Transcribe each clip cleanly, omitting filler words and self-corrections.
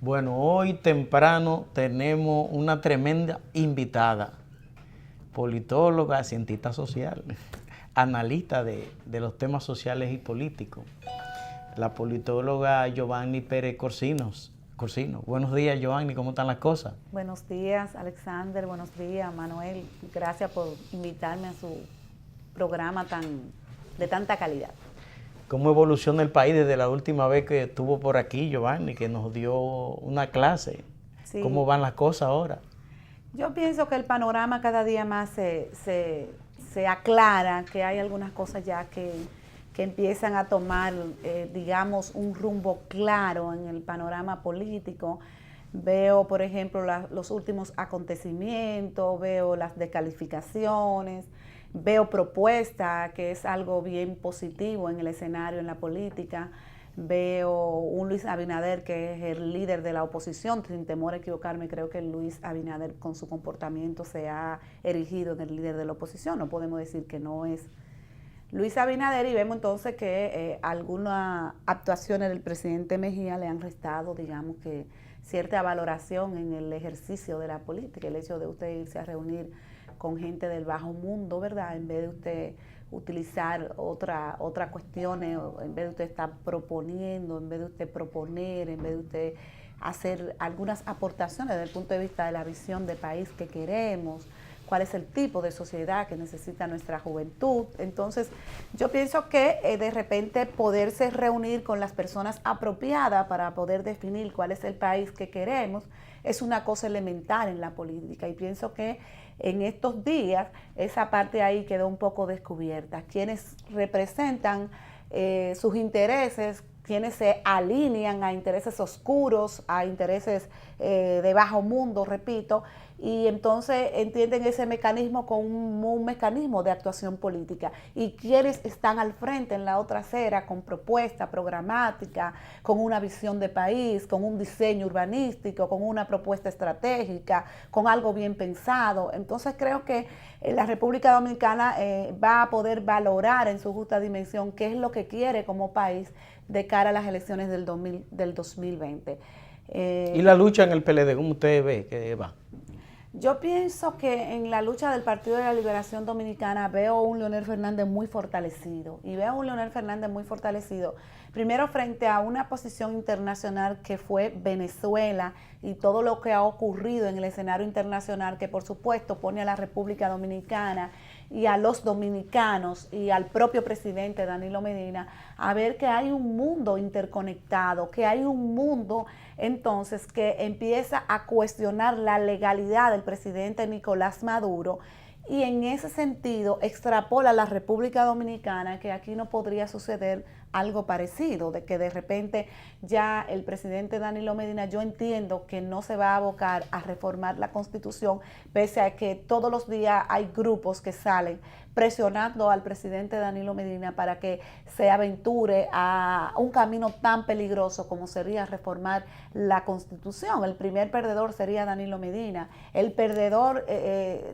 Bueno, hoy temprano tenemos una tremenda invitada, politóloga, cientista social, analista de los temas sociales y políticos, la politóloga Giovanni Pérez Corsino. Buenos días, Giovanni, ¿cómo están las cosas? Buenos días, Alexander. Buenos días, Manuel. Gracias por invitarme a su programa de tanta calidad. ¿Cómo evoluciona el país desde la última vez que estuvo por aquí, Giovanni, que nos dio una clase? Sí, ¿Cómo van las cosas ahora? yo pienso que el panorama cada día más se aclara, que hay algunas cosas ya que empiezan a tomar, digamos, un rumbo claro en el panorama político. Veo, por ejemplo, los últimos acontecimientos, veo las descalificaciones, veo propuestas, que es algo bien positivo en el escenario, en la política. Veo un Luis Abinader que es el líder de la oposición, sin temor a equivocarme, creo que Luis Abinader con su comportamiento se ha erigido en el líder de la oposición, no podemos decir que no es Luis Abinader, y vemos entonces que algunas actuaciones del presidente Mejía le han restado, digamos que cierta valoración en el ejercicio de la política, el hecho de usted irse a reunir con gente del bajo mundo, ¿verdad? En vez de usted utilizar otra cuestiones, en vez de usted estar proponiendo, en vez de usted proponer, en vez de usted hacer algunas aportaciones desde el punto de vista de la visión de país que queremos, cuál es el tipo de sociedad que necesita nuestra juventud. Entonces, yo pienso que de repente poderse reunir con las personas apropiadas para poder definir cuál es el país que queremos es una cosa elemental en la política, y pienso que en estos días esa parte ahí quedó un poco descubierta. Quienes representan sus intereses, quienes se alinean a intereses oscuros, a intereses de bajo mundo, repito, y entonces entienden ese mecanismo como un mecanismo de actuación política, y quienes están al frente en la otra acera con propuesta programática, con una visión de país, con un diseño urbanístico, con una propuesta estratégica, con algo bien pensado. Entonces creo que la República Dominicana va a poder valorar en su justa dimensión qué es lo que quiere como país de cara a las elecciones del 2020. ¿Y la lucha en el PLD, cómo usted ve que va? Yo pienso que en la lucha del Partido de la Liberación Dominicana veo un Leonel Fernández muy fortalecido, y veo un Leonel Fernández muy fortalecido primero frente a una posición internacional que fue Venezuela y todo lo que ha ocurrido en el escenario internacional, que por supuesto pone a la República Dominicana y a los dominicanos y al propio presidente Danilo Medina a ver que hay un mundo interconectado, que hay un mundo entonces que empieza a cuestionar la legalidad del presidente Nicolás Maduro, y en ese sentido extrapola a la República Dominicana que aquí no podría suceder algo parecido, de que de repente ya el presidente Danilo Medina, yo entiendo que no se va a abocar a reformar la Constitución, pese a que todos los días hay grupos que salen presionando al presidente Danilo Medina para que se aventure a un camino tan peligroso como sería reformar la Constitución. El primer perdedor sería Danilo Medina, el perdedor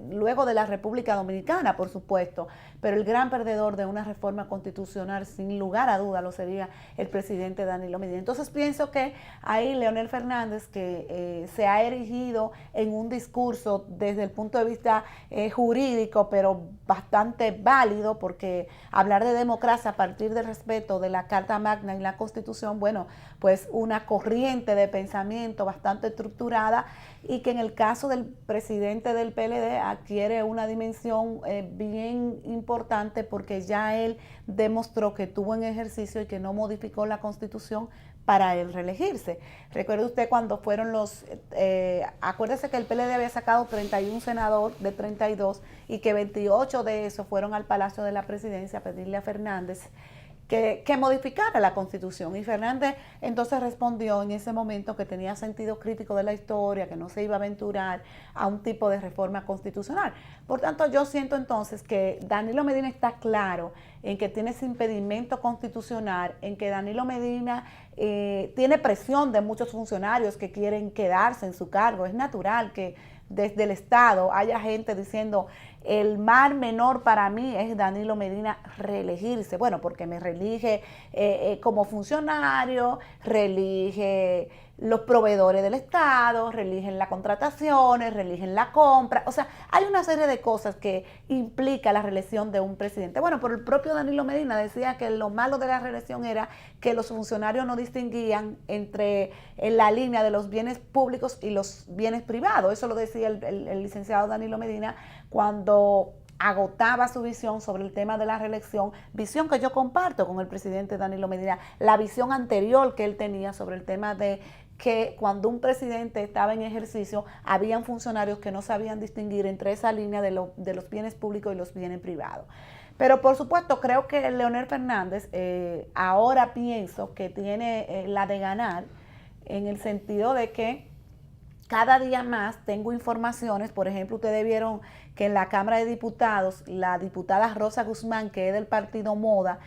luego de la República Dominicana, por supuesto, pero el gran perdedor de una reforma constitucional, sin lugar a duda, lo sería el presidente Danilo Medina. Entonces pienso que ahí Leonel Fernández, que se ha erigido en un discurso desde el punto de vista jurídico, pero bastante válido, porque hablar de democracia a partir del respeto de la Carta Magna y la Constitución, bueno, pues una corriente de pensamiento bastante estructurada, y que en el caso del presidente del PLD adquiere una dimensión bien importante, porque ya él demostró que tuvo en ejercicio y que no modificó la Constitución para él reelegirse. Recuerde usted cuando fueron acuérdese que el PLD había sacado 31 senadores de 32, y que 28 de esos fueron al Palacio de la Presidencia a pedirle a Fernández que modificara la Constitución, y Fernández entonces respondió en ese momento que tenía sentido crítico de la historia, que no se iba a aventurar a un tipo de reforma constitucional. Por tanto, yo siento entonces que Danilo Medina está claro en que tiene ese impedimento constitucional, en que Danilo Medina tiene presión de muchos funcionarios que quieren quedarse en su cargo. Es natural que desde el Estado haya gente diciendo el mal menor para mí es Danilo Medina reelegirse. Bueno, porque me reelige como funcionario, reelige los proveedores del Estado, reeligen las contrataciones, reeligen la compra. O sea, hay una serie de cosas que implica la reelección de un presidente. Bueno, pero el propio Danilo Medina decía que lo malo de la reelección era que los funcionarios no distinguían entre la línea de los bienes públicos y los bienes privados. Eso lo decía el licenciado Danilo Medina cuando agotaba su visión sobre el tema de la reelección, visión que yo comparto con el presidente Danilo Medina, la visión anterior que él tenía sobre el tema de que cuando un presidente estaba en ejercicio, habían funcionarios que no sabían distinguir entre esa línea de los bienes públicos y los bienes privados. Pero por supuesto, creo que Leonel Fernández ahora pienso que tiene la de ganar en el sentido de que cada día más tengo informaciones. Por ejemplo, ustedes vieron que en la Cámara de Diputados, la diputada Rosa Guzmán, que es del partido Moda,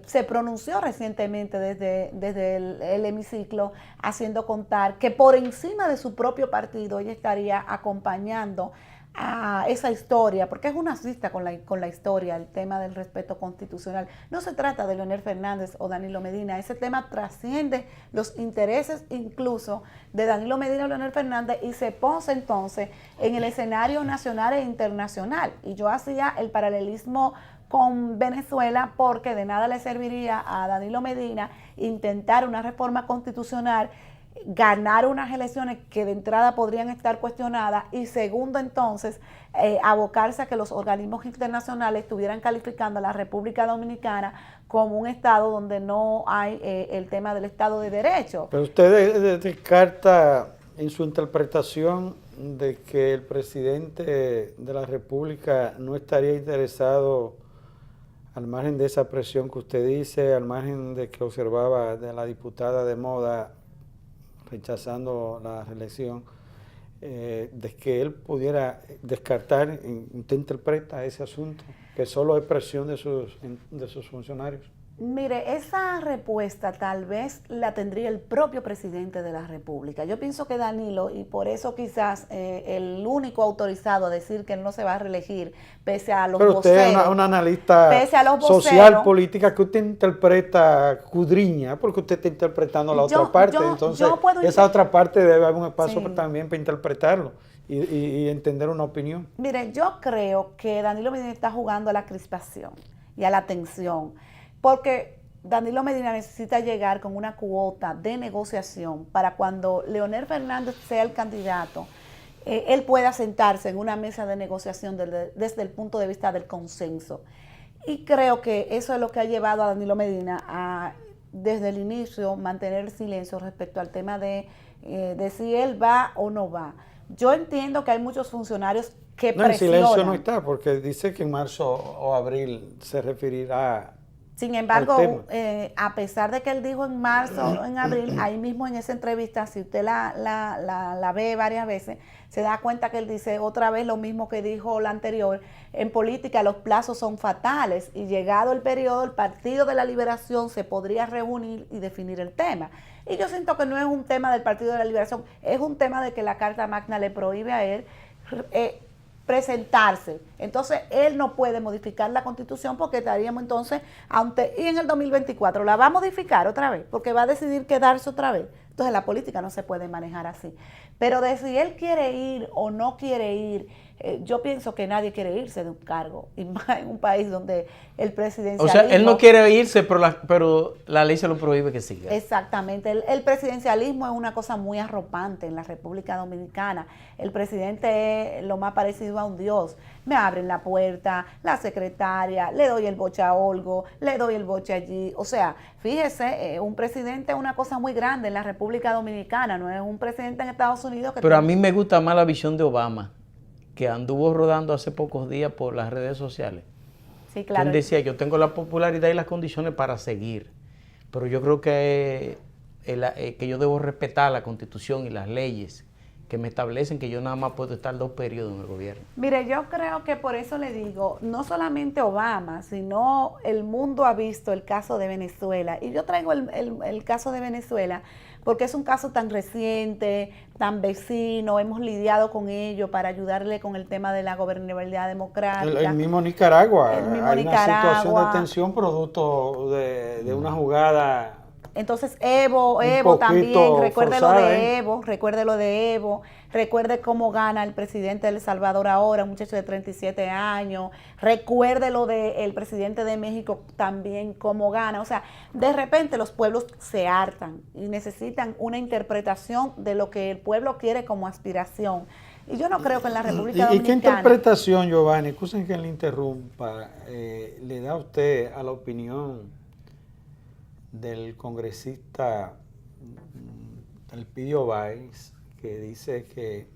se pronunció recientemente desde el hemiciclo, haciendo contar que por encima de su propio partido ella estaría acompañando a esa historia, porque es una cita con la historia, el tema del respeto constitucional. No se trata de Leonel Fernández o Danilo Medina, ese tema trasciende los intereses incluso de Danilo Medina o Leonel Fernández y se pone entonces en el escenario nacional e internacional. Y yo hacía el paralelismo con Venezuela porque de nada le serviría a Danilo Medina intentar una reforma constitucional, ganar unas elecciones que de entrada podrían estar cuestionadas y segundo entonces abocarse a que los organismos internacionales estuvieran calificando a la República Dominicana como un estado donde no hay el tema del Estado de Derecho. Pero usted descarta en su interpretación de que el presidente de la República no estaría interesado, al margen de esa presión que usted dice, al margen de que observaba de la diputada de Moda rechazando la reelección, de que él pudiera descartar, usted interpreta ese asunto, que solo es presión de sus funcionarios. Mire, esa respuesta tal vez la tendría el propio presidente de la República. Yo pienso que Danilo, y por eso quizás el único autorizado a decir que él no se va a reelegir, pese a los voceros. Pero usted es una analista social, política, que usted interpreta, escudriña, porque usted está interpretando la otra parte. Entonces, esa otra parte debe haber un espacio también para interpretarlo y entender una opinión. Mire, yo creo que Danilo Medina está jugando a la crispación y a la tensión, porque Danilo Medina necesita llegar con una cuota de negociación para cuando Leonel Fernández sea el candidato, él pueda sentarse en una mesa de negociación desde el punto de vista del consenso. Y creo que eso es lo que ha llevado a Danilo Medina a, desde el inicio, mantener el silencio respecto al tema de si él va o no va. Yo entiendo que hay muchos funcionarios que presionan. El silencio no está, porque dice que en marzo o abril se referirá. Sin embargo, a pesar de que él dijo en marzo o en abril, ahí mismo en esa entrevista, si usted la ve varias veces, se da cuenta que él dice otra vez lo mismo que dijo la anterior. En política los plazos son fatales y llegado el periodo, el Partido de la Liberación se podría reunir y definir el tema. Y yo siento que no es un tema del Partido de la Liberación, es un tema de que la Carta Magna le prohíbe a él presentarse. Entonces, él no puede modificar la Constitución porque estaríamos entonces, y en el 2024 la va a modificar otra vez, porque va a decidir quedarse otra vez. Entonces, la política no se puede manejar así. Pero de si él quiere ir o no quiere ir, yo pienso que nadie quiere irse de un cargo, y más en un país donde el presidencialismo... O sea, él no quiere irse, pero la ley se lo prohíbe que siga. Exactamente. El presidencialismo es una cosa muy arropante en la República Dominicana. El presidente es lo más parecido a un dios. Me abren la puerta, la secretaria, le doy el boche a Olgo, le doy el boche allí. O sea, fíjese, un presidente es una cosa muy grande en la República Dominicana, no es un presidente en Estados Unidos que... Pero a mí me gusta más la visión de Obama, que anduvo rodando hace pocos días por las redes sociales. Sí, claro. Él decía, yo tengo la popularidad y las condiciones para seguir, pero yo creo que yo debo respetar la Constitución y las leyes que me establecen que yo nada más puedo estar 2 periodos en el gobierno. Mire, yo creo que por eso le digo, no solamente Obama, sino el mundo ha visto el caso de Venezuela. Y yo traigo el caso de Venezuela porque es un caso tan reciente, tan vecino, hemos lidiado con ello para ayudarle con el tema de la gobernabilidad democrática. El mismo Nicaragua, Hay una situación de tensión producto de una jugada. Entonces Evo también, recuerde lo de Evo, recuerde cómo gana el presidente de El Salvador ahora, un muchacho de 37 años, recuerde lo del presidente de México también cómo gana, o sea, de repente los pueblos se hartan y necesitan una interpretación de lo que el pueblo quiere como aspiración. Y yo no creo que en la República Dominicana... ¿Y qué interpretación, Giovanni, excusen que le interrumpa, le da usted a la opinión del congresista Elpidio Báez, que dice que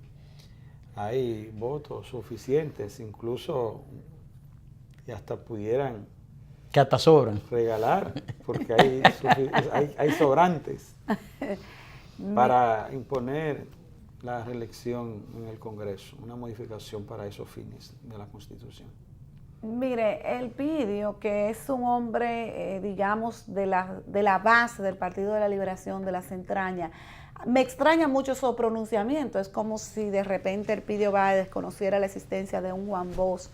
hay votos suficientes, incluso que hasta pudieran que hasta sobran regalar, porque hay sobrantes para imponer la reelección en el Congreso, una modificación para esos fines de la Constitución? Mire, Elpidio, que es un hombre, digamos, de la base del Partido de la Liberación, de las entrañas, me extraña mucho su pronunciamiento. Es como si de repente Elpidio Báez desconociera la existencia de un Juan Bosch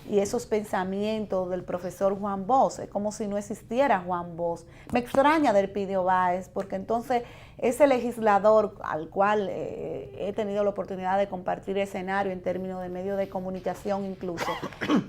y esos pensamientos del profesor Juan Bosch. Es como si no existiera Juan Bosch. Me extraña de Elpidio Báez, porque entonces ese legislador al cual he tenido la oportunidad de compartir escenario en términos de medios de comunicación incluso,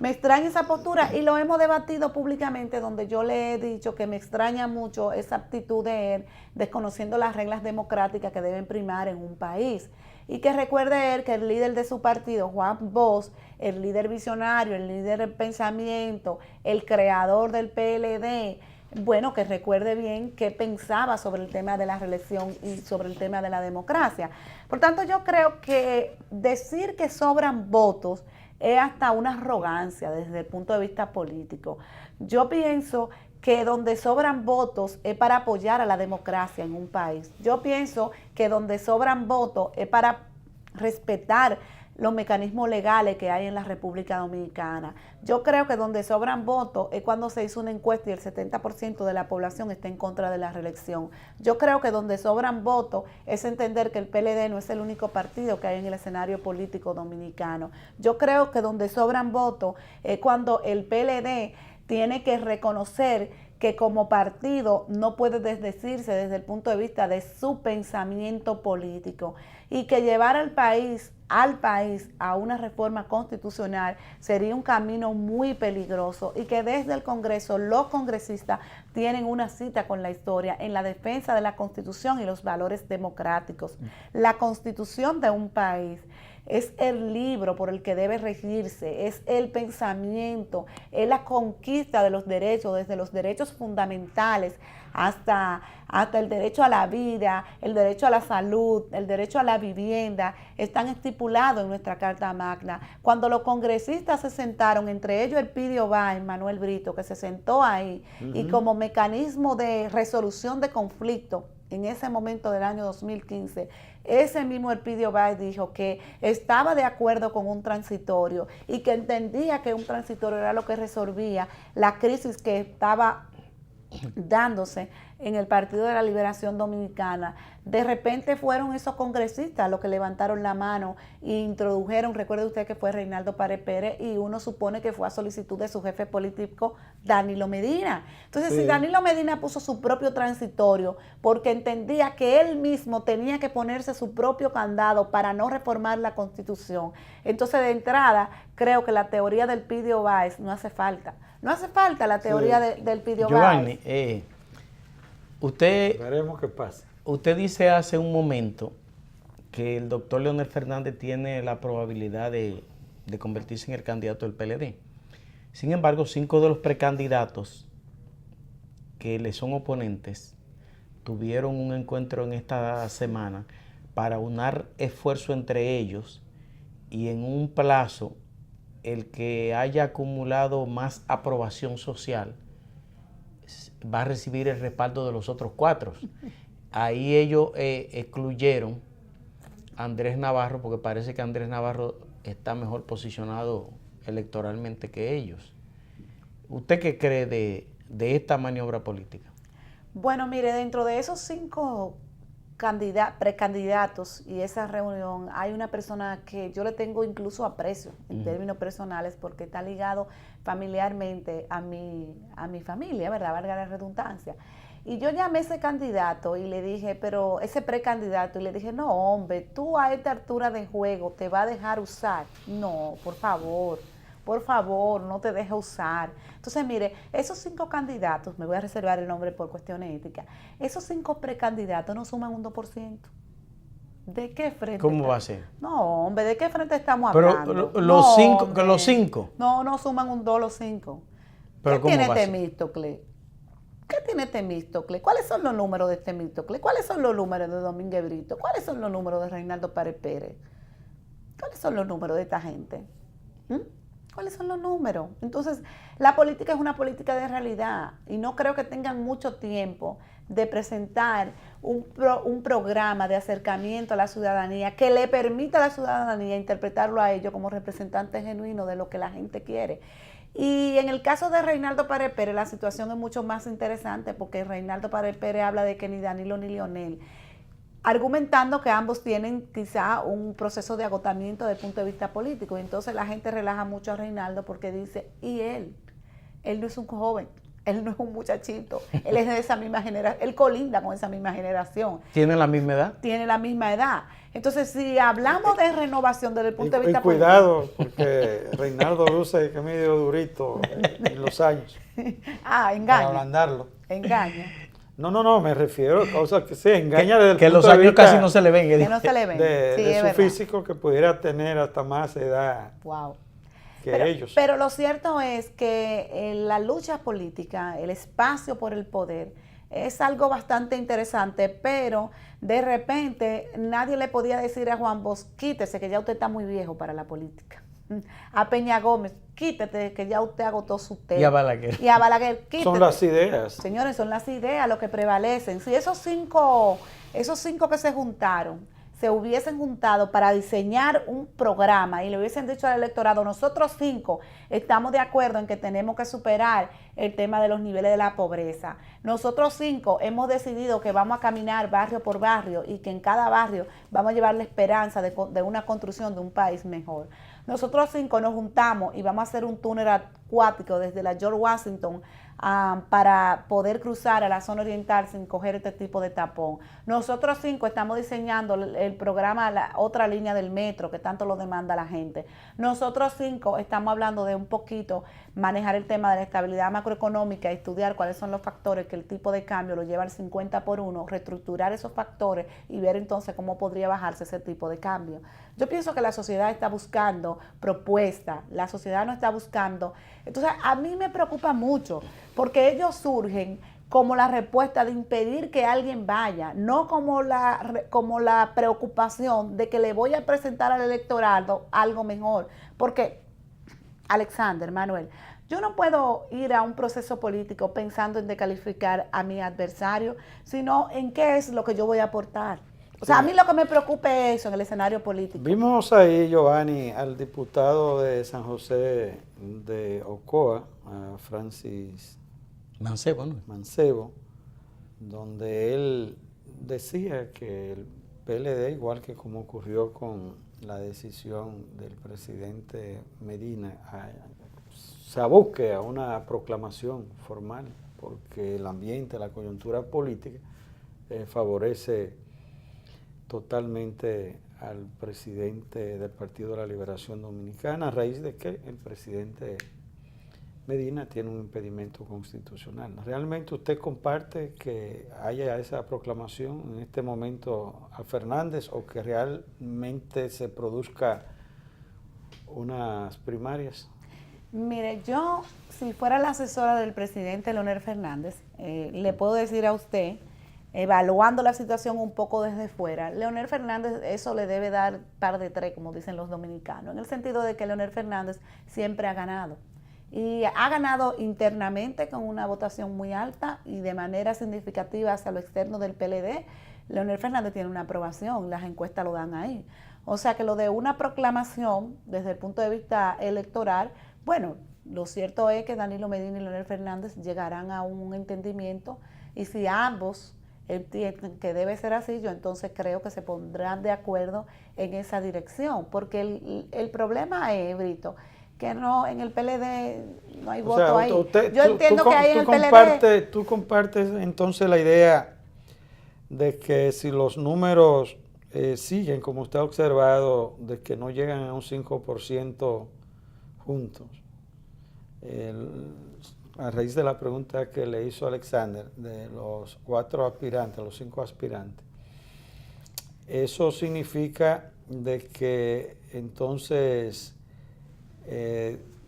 me extraña esa postura y lo hemos debatido públicamente, donde yo le he dicho que me extraña mucho esa actitud de él, desconociendo las reglas democráticas que deben primar en un país. Y que recuerde él que el líder de su partido, Juan Bosch, el líder visionario, el líder del pensamiento, el creador del PLD, bueno, que recuerde bien qué pensaba sobre el tema de la reelección y sobre el tema de la democracia. Por tanto, yo creo que decir que sobran votos es hasta una arrogancia desde el punto de vista político. Yo pienso que donde sobran votos es para apoyar a la democracia en un país. Yo pienso que donde sobran votos es para respetar los mecanismos legales que hay en la República Dominicana. Yo creo que donde sobran votos es cuando se hizo una encuesta y el 70% de la población está en contra de la reelección. Yo creo que donde sobran votos es entender que el PLD no es el único partido que hay en el escenario político dominicano. Yo creo que donde sobran votos es cuando el PLD tiene que reconocer que como partido no puede desdecirse desde el punto de vista de su pensamiento político y que llevar al país a una reforma constitucional sería un camino muy peligroso y que desde el Congreso los congresistas tienen una cita con la historia en la defensa de la Constitución y los valores democráticos. La Constitución de un país es el libro por el que debe regirse, es el pensamiento, es la conquista de los derechos, desde los derechos fundamentales hasta el derecho a la vida, el derecho a la salud, el derecho a la vivienda, están estipulados en nuestra Carta Magna. Cuando los congresistas se sentaron, entre ellos Elpidio Báez, Manuel Brito, que se sentó ahí, y como mecanismo de resolución de conflicto, en ese momento del año 2015, ese mismo Elpidio Báez dijo que estaba de acuerdo con un transitorio y que entendía que un transitorio era lo que resolvía la crisis que estaba dándose en el Partido de la Liberación Dominicana. De repente fueron esos congresistas los que levantaron la mano e introdujeron, recuerde usted que fue Reinaldo Pared Pérez, y uno supone que fue a solicitud de su jefe político, Danilo Medina. Entonces, si Danilo Medina puso su propio transitorio porque entendía que él mismo tenía que ponerse su propio candado para no reformar la Constitución, entonces de entrada creo que la teoría del Elpidio Báez no hace falta. No hace falta la teoría del Elpidio Báez. Giovanni, Veremos qué pasa. Usted dice hace un momento que el doctor Leonel Fernández tiene la probabilidad de convertirse en el candidato del PLD. Sin embargo, 5 de los precandidatos que le son oponentes tuvieron un encuentro en esta semana para unar esfuerzo entre ellos y en un plazo el que haya acumulado más aprobación social va a recibir el respaldo de los otros 4. Ahí ellos excluyeron Andrés Navarro, porque parece que Andrés Navarro está mejor posicionado electoralmente que ellos. ¿Usted qué cree de esta maniobra política? Bueno, mire, dentro de esos 5 precandidatos y esa reunión, hay una persona que yo le tengo incluso aprecio en términos personales porque está ligado familiarmente a mi familia, ¿verdad? Valga la redundancia. Y yo llamé a ese candidato y le dije, pero ese precandidato, y le dije, no, hombre, tú a esta altura de juego te va a dejar usar. No, por favor, no te dejes usar. Entonces, mire, esos 5 candidatos, me voy a reservar el nombre por cuestiones éticas, esos 5 precandidatos no suman un 2%. ¿De qué frente? ¿Cómo va a ser? No, hombre, ¿de qué frente estamos Pero hablando? los cinco, hombre. los 5. No suman un 2 los 5. ¿Pero ¿Qué cómo tiene va a ser? Temístocles? ¿Qué tiene Temístocles? ¿Cuáles son los números de Temístocles? ¿Cuáles son los números de Domínguez Brito? ¿Cuáles son los números de Reinaldo Párez Pérez? ¿Cuáles son los números de esta gente? ¿Cuáles son los números? Entonces, la política es una política de realidad y no creo que tengan mucho tiempo de presentar un programa de acercamiento a la ciudadanía que le permita a la ciudadanía interpretarlo a ellos como representantes genuinos de lo que la gente quiere. Y en el caso de Reinaldo Párez Pérez, la situación es mucho más interesante porque Reinaldo Párez Pérez habla de que ni Danilo ni Leonel, argumentando que ambos tienen quizá un proceso de agotamiento desde el punto de vista político. Y entonces la gente relaja mucho a Reinaldo porque dice, ¿y él? Él no es un joven, él no es un muchachito, él es de esa misma generación, él colinda con esa misma generación. ¿Tiene la misma edad? Tiene la misma edad. Entonces, si hablamos de renovación desde el punto de vista y cuidado, porque Reinaldo luce que es medio durito en los años. Engaña. Para ablandarlo. Engaña. No, me refiero a cosas que se engaña desde el que punto los de años vista casi no se le ven. Que no se le ven. de Sí, su es verdad. físico que pudiera tener hasta más edad Wow. que ellos. Pero lo cierto es que la lucha política, el espacio por el poder, es algo bastante interesante, pero de repente nadie le podía decir a Juan Bosch, quítese que ya usted está muy viejo para la política. A Peña Gómez, quítate que ya usted agotó su tema. Y a Balaguer. Y a Balaguer, quítate. Son las ideas. Señores, son las ideas lo que prevalecen. Si esos cinco que se juntaron, se hubiesen juntado para diseñar un programa y le hubiesen dicho al electorado, nosotros 5 estamos de acuerdo en que tenemos que superar el tema de los niveles de la pobreza. Nosotros 5 hemos decidido que vamos a caminar barrio por barrio y que en cada barrio vamos a llevar la esperanza de una construcción de un país mejor. Nosotros 5 nos juntamos y vamos a hacer un túnel acuático desde la George Washington para poder cruzar a la zona oriental sin coger este tipo de tapón. Nosotros 5 estamos diseñando el programa, la otra línea del metro que tanto lo demanda la gente. Nosotros 5 estamos hablando de un poquito manejar el tema de la estabilidad macroeconómica, estudiar cuáles son los factores que el tipo de cambio lo lleva al 50/1, reestructurar esos factores y ver entonces cómo podría bajarse ese tipo de cambio. Yo pienso que la sociedad está buscando propuestas, la sociedad no está buscando. Entonces, a mí me preocupa mucho porque ellos surgen como la respuesta de impedir que alguien vaya, no como la preocupación de que le voy a presentar al electorado algo mejor. Porque, Alexander, Manuel, yo no puedo ir a un proceso político pensando en descalificar a mi adversario, sino en qué es lo que yo voy a aportar. O sea, a mí lo que me preocupa es eso en el escenario político. Vimos ahí, Giovanni, al diputado de San José de Ocoa, a Francis Mancebo, ¿no? Mancebo, donde él decía que el PLD, igual que como ocurrió con la decisión del presidente Medina, se aboque a una proclamación formal, porque el ambiente, la coyuntura política favorece totalmente al presidente del Partido de la Liberación Dominicana, a raíz de que el presidente Medina tiene un impedimento constitucional. ¿Realmente usted comparte que haya esa proclamación en este momento a Fernández o que realmente se produzca unas primarias? Mire, yo, si fuera la asesora del presidente Leonel Fernández, le puedo decir a usted, evaluando la situación un poco desde fuera, Leonel Fernández eso le debe dar par de tres, como dicen los dominicanos, en el sentido de que Leonel Fernández siempre ha ganado. y ha ganado internamente con una votación muy alta y de manera significativa hacia lo externo del PLD. Leonel Fernández tiene una aprobación, las encuestas lo dan ahí. O sea que lo de una proclamación desde el punto de vista electoral, bueno, lo cierto es que Danilo Medina y Leonel Fernández llegarán a un entendimiento y si ambos entienden que debe ser así, yo entonces creo que se pondrán de acuerdo en esa dirección, porque el problema es, Brito, que no en el PLD no hay voto ahí. Yo entiendo que hay en el PLD... Tú compartes entonces la idea de que si los números siguen, como usted ha observado, de que no llegan a un 5% juntos, a raíz de la pregunta que le hizo Alexander, de los 4 aspirantes, los 5 aspirantes, eso significa de que entonces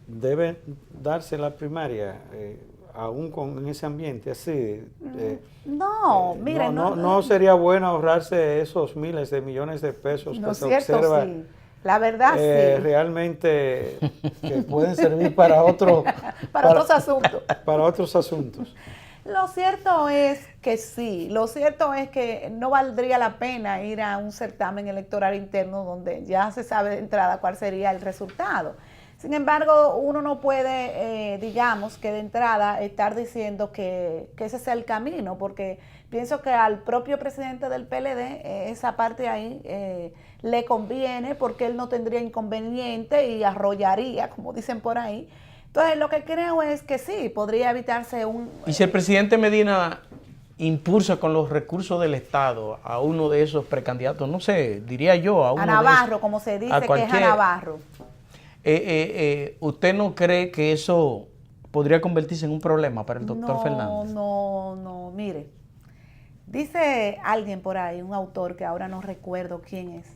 debe darse la primaria, aún en ese ambiente así. No sería bueno ahorrarse esos miles de millones de pesos que se observa. Sí. La verdad, sí. Realmente que pueden servir para otros asuntos. Para otros asuntos. Lo cierto es que sí, lo cierto es que no valdría la pena ir a un certamen electoral interno donde ya se sabe de entrada cuál sería el resultado. Sin embargo, uno no puede, digamos, que de entrada estar diciendo que ese sea el camino, porque pienso que al propio presidente del PLD esa parte ahí le conviene porque él no tendría inconveniente y arrollaría, como dicen por ahí. Entonces, lo que creo es que sí, podría evitarse un... Y si el presidente Medina impulsa con los recursos del Estado a uno de esos precandidatos, no sé, diría yo, a uno a Navarro, como se dice que es a Navarro. ¿Usted no cree que eso podría convertirse en un problema para el doctor Fernández? No, mire. Dice alguien por ahí, un autor que ahora no recuerdo quién es.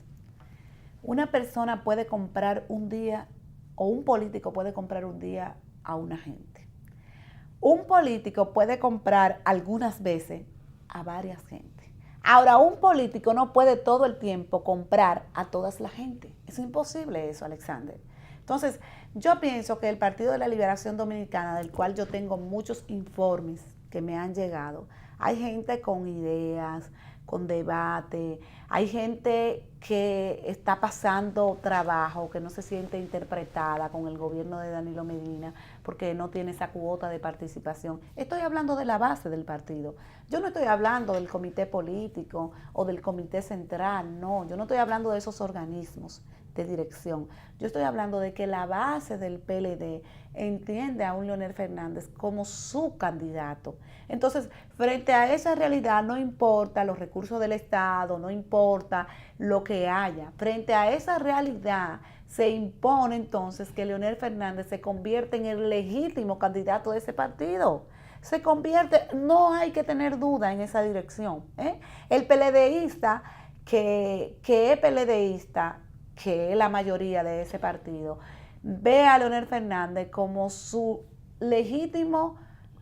Una persona puede comprar un día, o un político puede comprar un día a una gente. Un político puede comprar algunas veces a varias gente. Ahora, un político no puede todo el tiempo comprar a todas la gente. Es imposible eso, Alexander. Entonces, yo pienso que el Partido de la Liberación Dominicana, del cual yo tengo muchos informes que me han llegado, hay gente con ideas, con debate, hay gente que está pasando trabajo, que no se siente interpretada con el gobierno de Danilo Medina porque no tiene esa cuota de participación. Estoy hablando de la base del partido. Yo no estoy hablando del comité político o del comité central, no. Yo no estoy hablando de esos organismos de dirección. Yo estoy hablando de que la base del PLD entiende a un Leonel Fernández como su candidato. Entonces, frente a esa realidad, no importa los recursos del Estado, no importa lo que haya. Frente a esa realidad, se impone entonces que Leonel Fernández se convierta en el legítimo candidato de ese partido. Se convierte, no hay que tener duda en esa dirección. El PLDista, que es PLDista, que es la mayoría de ese partido, ve a Leonel Fernández como su legítimo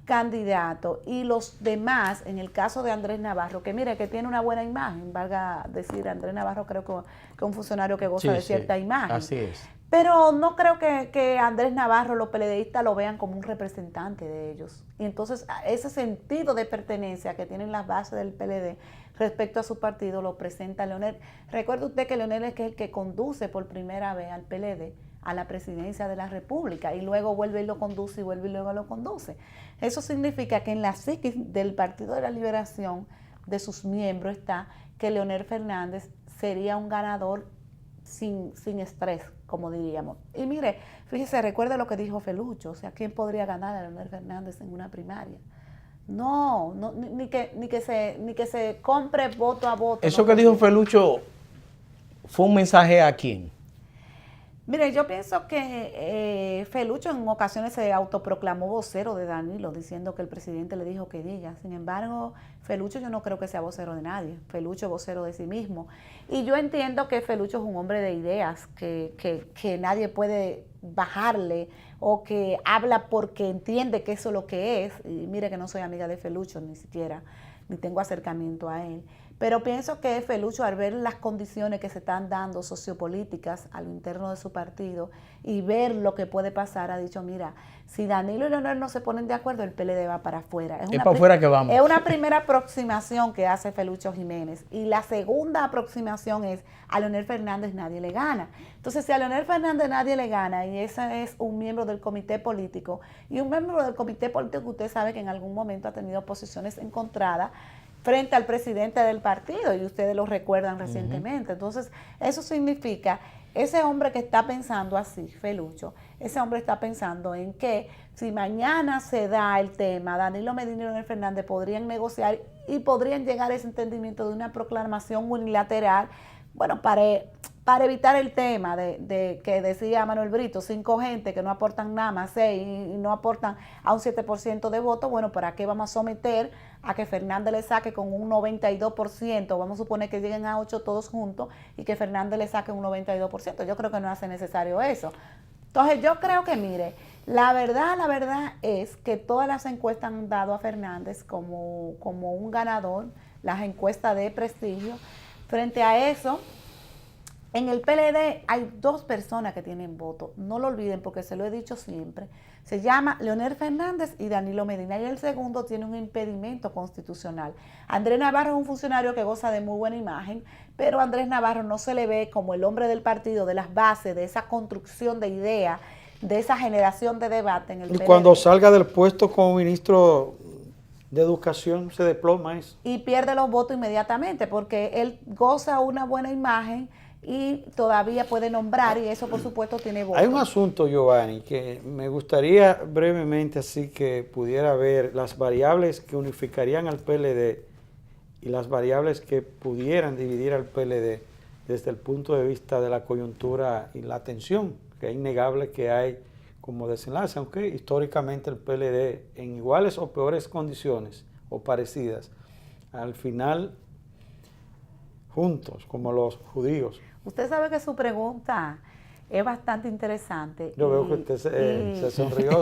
candidato y los demás, en el caso de Andrés Navarro, que mire que tiene una buena imagen, valga decir, Andrés Navarro creo que es un funcionario que goza de cierta imagen. Así es. Pero no creo que Andrés Navarro, los PLDistas, lo vean como un representante de ellos. Y entonces ese sentido de pertenencia que tienen las bases del PLD respecto a su partido lo presenta Leonel. Recuerde usted que Leonel es el que conduce por primera vez al PLD a la presidencia de la República y luego vuelve y lo conduce y vuelve y luego lo conduce. Eso significa que en la psiquis del Partido de la Liberación de sus miembros está que Leonel Fernández sería un ganador sin estrés, como diríamos. Y mire, fíjese, recuerde lo que dijo Felucho, o sea, ¿quién podría ganar a Leonel Fernández en una primaria? No, ni que se compre voto a voto. Eso que dijo Felucho, ¿fue un mensaje a quién? Mire, yo pienso que Felucho en ocasiones se autoproclamó vocero de Danilo, diciendo que el presidente le dijo que diga. Sin embargo, Felucho yo no creo que sea vocero de nadie. Felucho es vocero de sí mismo. Y yo entiendo que Felucho es un hombre de ideas, que nadie puede bajarle o que habla porque entiende que eso es lo que es. Y mire que no soy amiga de Felucho ni siquiera. ni tengo acercamiento a él. Pero pienso que Felucho, al ver las condiciones que se están dando sociopolíticas a lo interno de su partido y ver lo que puede pasar, ha dicho, mira, si Danilo y Leonel no se ponen de acuerdo, el PLD va para afuera. Es para afuera que vamos. Es una primera aproximación que hace Felucho Jiménez. Y la segunda aproximación es, a Leonel Fernández nadie le gana. Entonces, si a Leonel Fernández nadie le gana, y ese es un miembro del comité político, y un miembro del comité político que usted sabe que en algún momento ha tenido posiciones encontradas, frente al presidente del partido, y ustedes lo recuerdan recientemente. Entonces, eso significa, ese hombre que está pensando así, Felucho, ese hombre está pensando en que si mañana se da el tema, Danilo Medina y Leonel Fernández podrían negociar y podrían llegar a ese entendimiento de una proclamación unilateral, bueno, para evitar el tema de que decía Manuel Brito, 5 gente que no aportan nada más 6 y no aportan a un 7% de votos, bueno, ¿para qué vamos a someter a que Fernández le saque con un 92%? Vamos a suponer que lleguen a 8 todos juntos y que Fernández le saque un 92%. Yo creo que no hace necesario eso. Entonces yo creo que, mire, la verdad es que todas las encuestas han dado a Fernández como un ganador, las encuestas de prestigio. Frente a eso, en el PLD hay 2 personas que tienen voto, no lo olviden porque se lo he dicho siempre, se llama Leonel Fernández y Danilo Medina, y el segundo tiene un impedimento constitucional. Andrés Navarro es un funcionario que goza de muy buena imagen, pero Andrés Navarro no se le ve como el hombre del partido, de las bases, de esa construcción de ideas, de esa generación de debate en el PLD. Y cuando salga del puesto como ministro de Educación se desploma eso. Y pierde los votos inmediatamente porque él goza una buena imagen y todavía puede nombrar, y eso por supuesto tiene votos. Hay un asunto, Giovanni, que me gustaría brevemente así que pudiera ver las variables que unificarían al PLD y las variables que pudieran dividir al PLD desde el punto de vista de la coyuntura y la tensión, que es innegable que hay como desenlace, aunque históricamente el PLD en iguales o peores condiciones o parecidas, al final juntos, como los judíos. Usted sabe que su pregunta es bastante interesante. Yo veo que usted se sonrió.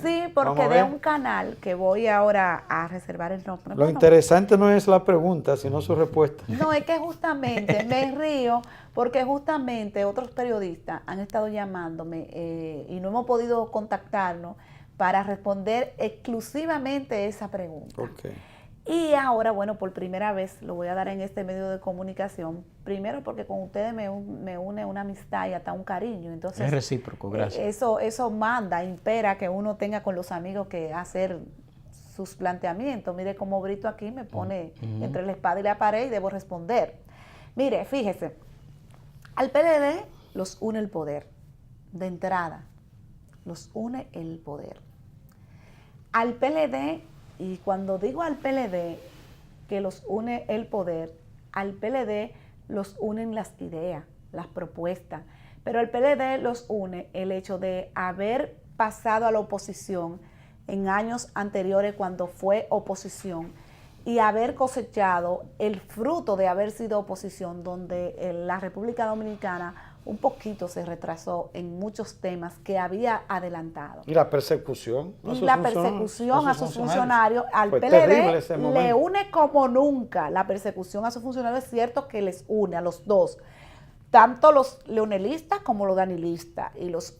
Sí, porque de un canal que voy ahora a reservar el nombre. Lo interesante no es la pregunta, sino su respuesta. No, es que justamente me río porque justamente otros periodistas han estado llamándome y no hemos podido contactarnos para responder exclusivamente esa pregunta. Okay. Y ahora, bueno, por primera vez lo voy a dar en este medio de comunicación, primero porque con ustedes me une una amistad y hasta un cariño. Entonces, es recíproco, gracias. Eso manda, impera que uno tenga con los amigos que hacer sus planteamientos. Mire cómo Brito aquí me pone entre la espada y la pared y debo responder. Mire, fíjese, al PLD los une el poder, de entrada, los une el poder. Al PLD, y cuando digo al PLD que los une el poder, al PLD los unen las ideas, las propuestas, pero al PLD los une el hecho de haber pasado a la oposición en años anteriores cuando fue oposición y haber cosechado el fruto de haber sido oposición, donde la República Dominicana un poquito se retrasó en muchos temas que había adelantado. Y la persecución a sus funcionarios. Al PLD le une como nunca la persecución a sus funcionarios. Es cierto que les une a los dos, tanto los leonelistas como los danilistas y los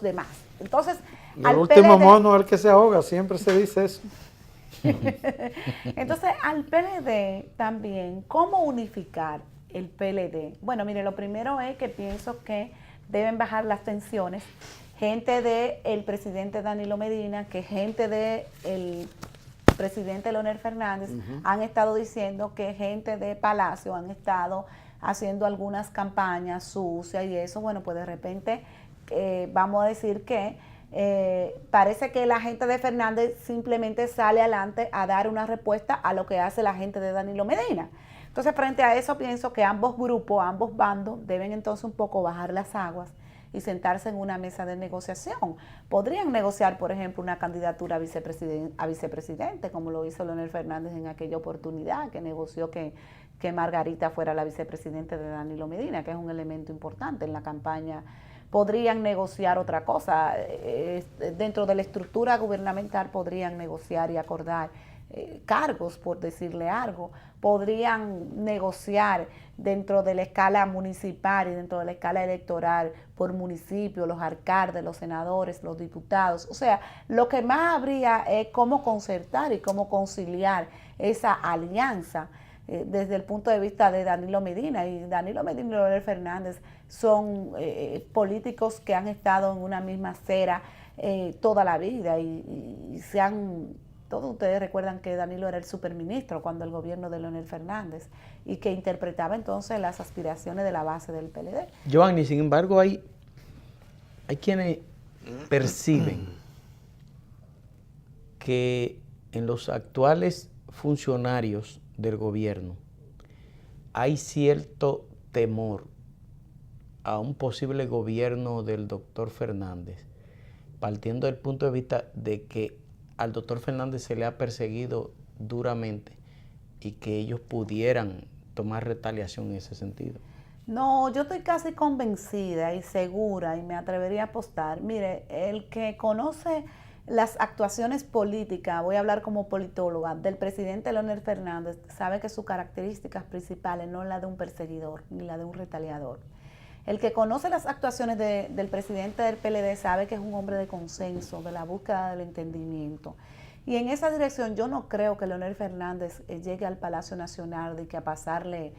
demás. Entonces, el último mono es el que se ahoga, siempre se dice eso. Entonces, al PLD también, ¿cómo unificar el PLD? Bueno, mire, lo primero es que pienso que deben bajar las tensiones. Gente del presidente Danilo Medina, que gente del presidente Leonel Fernández han estado diciendo que gente de Palacio han estado haciendo algunas campañas sucias y eso, bueno, pues de repente vamos a decir que parece que la gente de Fernández simplemente sale adelante a dar una respuesta a lo que hace la gente de Danilo Medina. Entonces, frente a eso, pienso que ambos grupos, ambos bandos, deben entonces un poco bajar las aguas y sentarse en una mesa de negociación. Podrían negociar, por ejemplo, una candidatura a vicepresidente, como lo hizo Leonel Fernández en aquella oportunidad, que negoció que Margarita fuera la vicepresidenta de Danilo Medina, que es un elemento importante en la campaña. Podrían negociar otra cosa, dentro de la estructura gubernamental podrían negociar y acordar cargos, por decirle algo, podrían negociar dentro de la escala municipal y dentro de la escala electoral por municipio, los alcaldes, los senadores, los diputados. O sea, lo que más habría es cómo concertar y cómo conciliar esa alianza desde el punto de vista de Danilo Medina. Y Danilo Medina y Leonel Fernández son políticos que han estado en una misma acera toda la vida y se han... Todos ustedes recuerdan que Danilo era el superministro cuando el gobierno de Leonel Fernández y que interpretaba entonces las aspiraciones de la base del PLD. Joanny, sin embargo, hay quienes perciben que en los actuales funcionarios del gobierno hay cierto temor a un posible gobierno del doctor Fernández, partiendo del punto de vista de que al doctor Fernández se le ha perseguido duramente y que ellos pudieran tomar retaliación en ese sentido. No, yo estoy casi convencida y segura y me atrevería a apostar. Mire, el que conoce las actuaciones políticas, voy a hablar como politóloga, del presidente Leonel Fernández, sabe que sus características principales no es la de un perseguidor ni la de un retaliador. El que conoce las actuaciones del presidente del PLD sabe que es un hombre de consenso, de la búsqueda del entendimiento. Y en esa dirección yo no creo que Leonel Fernández llegue al Palacio Nacional de que a pasarle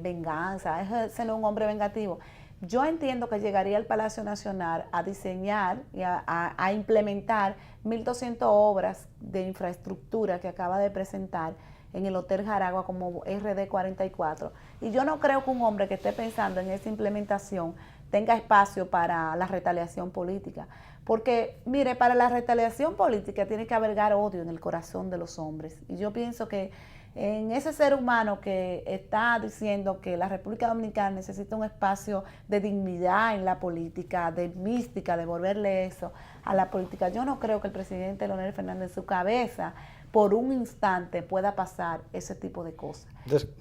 venganza. Ese no es un hombre vengativo. Yo entiendo que llegaría al Palacio Nacional a diseñar y a implementar 1.200 obras de infraestructura que acaba de presentar en el Hotel Jaragua como RD 44. Y yo no creo que un hombre que esté pensando en esa implementación tenga espacio para la retaliación política. Porque, mire, para la retaliación política tiene que albergar odio en el corazón de los hombres. Y yo pienso que en ese ser humano que está diciendo que la República Dominicana necesita un espacio de dignidad en la política, de mística, de volverle eso a la política, yo no creo que el presidente Leonel Fernández en su cabeza por un instante pueda pasar ese tipo de cosas.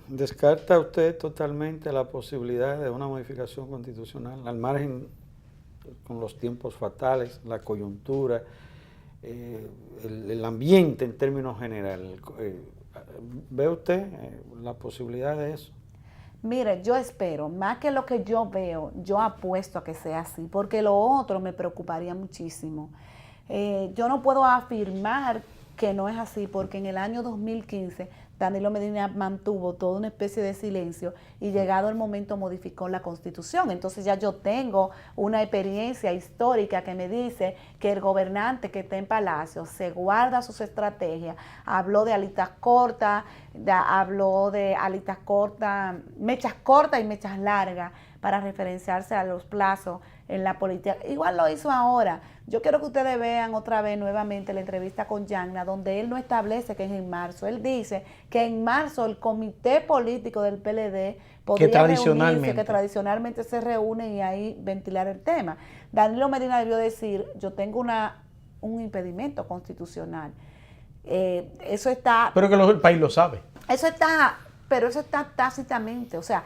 ¿Descarta usted totalmente la posibilidad de una modificación constitucional al margen con los tiempos fatales, la coyuntura, el ambiente en términos generales? ¿Ve usted la posibilidad de eso? Mire, yo espero, más que lo que yo veo, yo apuesto a que sea así, porque lo otro me preocuparía muchísimo. Yo no puedo afirmar que no es así, porque en el año 2015 Danilo Medina mantuvo toda una especie de silencio y llegado el momento modificó la Constitución. Entonces ya yo tengo una experiencia histórica que me dice que el gobernante que está en Palacio se guarda sus estrategias. Habló de alitas cortas, mechas cortas y mechas largas para referenciarse a los plazos en la política. Igual lo hizo ahora. Yo quiero que ustedes vean otra vez nuevamente la entrevista con Yagna, donde él no establece que es en marzo. Él dice que en marzo el comité político del PLD podría reunirse, que tradicionalmente se reúne y ahí ventilar el tema. Danilo Medina debió decir, yo tengo un impedimento constitucional. Eso está... Pero que el país lo sabe. Eso está tácitamente, o sea,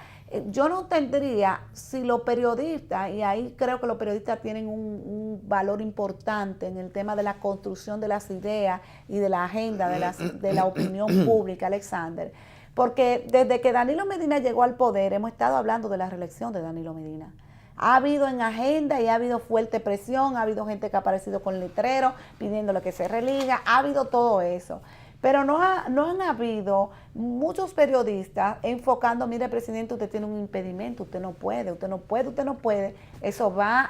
yo no tendría, si los periodistas, y ahí creo que los periodistas tienen un valor importante en el tema de la construcción de las ideas y de la agenda de la opinión pública, Alexander, porque desde que Danilo Medina llegó al poder hemos estado hablando de la reelección de Danilo Medina. Ha habido en agenda y ha habido fuerte presión, ha habido gente que ha aparecido con letreros pidiéndole que se reeliga, ha habido todo eso. Pero no han habido muchos periodistas enfocando, mire, presidente, usted tiene un impedimento, usted no puede. Eso va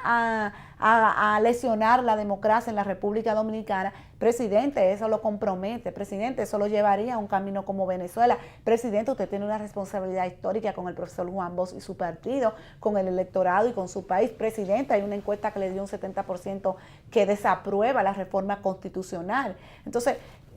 a lesionar la democracia en la República Dominicana. Presidente, eso lo compromete. Presidente, eso lo llevaría a un camino como Venezuela. Presidente, usted tiene una responsabilidad histórica con el profesor Juan Bosch y su partido, con el electorado y con su país. Presidente, hay una encuesta que le dio un 70% que desaprueba la reforma constitucional. Entonces,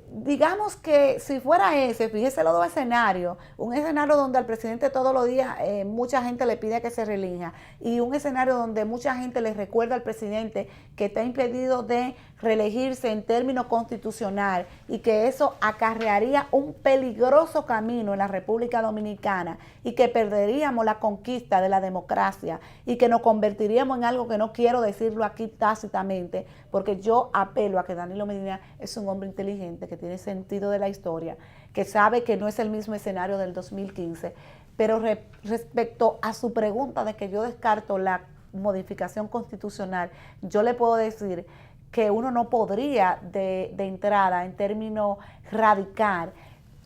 digamos que si fuera ese, fíjese los dos escenarios, un escenario donde al presidente todos los días mucha gente le pide que se reelija y un escenario donde mucha gente le recuerda al presidente que está impedido de reelegirse en términos constitucional y que eso acarrearía un peligroso camino en la República Dominicana y que perderíamos la conquista de la democracia y que nos convertiríamos en algo que no quiero decirlo aquí tácitamente, porque yo apelo a que Danilo Medina es un hombre inteligente, que tiene sentido de la historia, que sabe que no es el mismo escenario del 2015, pero respecto a su pregunta de que yo descarto la modificación constitucional, yo le puedo decir que uno no podría de entrada, en términos radical,